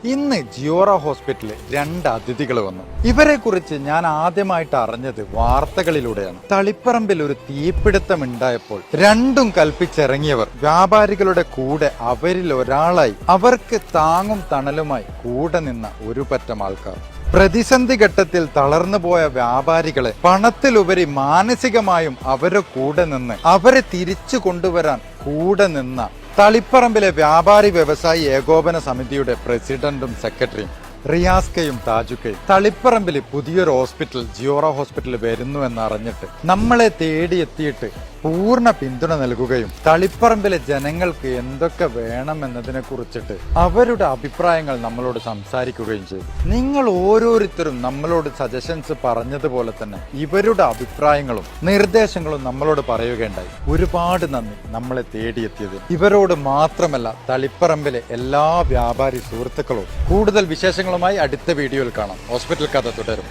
ഇന്ന് ജിയോറ ഹോസ്പിറ്റലിൽ 2 അതിഥികൾ വന്നു. ഇവരെ കുറിച്ച് ഞാൻ ആദ്യമായിട്ട് അറിഞ്ഞത് വാർത്തകളിലൂടെയാണ്. തളിപ്പറമ്പിൽ ഒരു തീപിടുത്തം ഉണ്ടായപ്പോൾ രണ്ടും കൽപ്പിച്ചിറങ്ങിയവർ വ്യാപാരികളുടെ കൂടെ അവരിൽ ഒരാളായി, അവർക്ക് താങ്ങും തണലുമായി കൂടെ നിന്ന ഒരു പറ്റം ആൾക്കാർ. പ്രതിസന്ധി ഘട്ടത്തിൽ തളർന്നു പോയ വ്യാപാരികളെ പണത്തിലുപരി മാനസികമായും അവരുടെ കൂടെ നിന്ന് അവരെ തിരിച്ചു കൊണ്ടുവരാൻ കൂടെ നിന്ന തളിപ്പറമ്പിലെ വ്യാപാരി വ്യവസായി ഏകോപന സമിതിയുടെ പ്രസിഡന്റും സെക്രട്ടറിയും റിയാസ്കയും താജുക്കയും തളിപ്പറമ്പിൽ പുതിയൊരു ഹോസ്പിറ്റൽ ജിയോറ ഹോസ്പിറ്റൽ വരുന്നു എന്നറിഞ്ഞിട്ട് നമ്മളെ തേടിയെത്തിയിട്ട് പൂർണ്ണ പിന്തുണ നൽകുകയും തളിപ്പറമ്പിലെ ജനങ്ങൾക്ക് എന്തൊക്കെ വേണമെന്നതിനെ കുറിച്ചിട്ട് അവരുടെ അഭിപ്രായങ്ങൾ നമ്മളോട് സംസാരിക്കുകയും ചെയ്തു. നിങ്ങൾ ഓരോരുത്തരും നമ്മളോട് സജഷൻസ് പറഞ്ഞതുപോലെ തന്നെ ഇവരുടെ അഭിപ്രായങ്ങളും നിർദ്ദേശങ്ങളും നമ്മളോട് പറയുകയുണ്ടായി. ഒരുപാട് നന്ദി നമ്മളെ തേടിയെത്തിയത്. ഇവരോട് മാത്രമല്ല, തളിപ്പറമ്പിലെ എല്ലാ വ്യാപാരി സുഹൃത്തുക്കളും. കൂടുതൽ വിശേഷങ്ങളുമായി അടുത്ത വീഡിയോയിൽ കാണാം. ഹോസ്പിറ്റൽ കഥ തുടരും.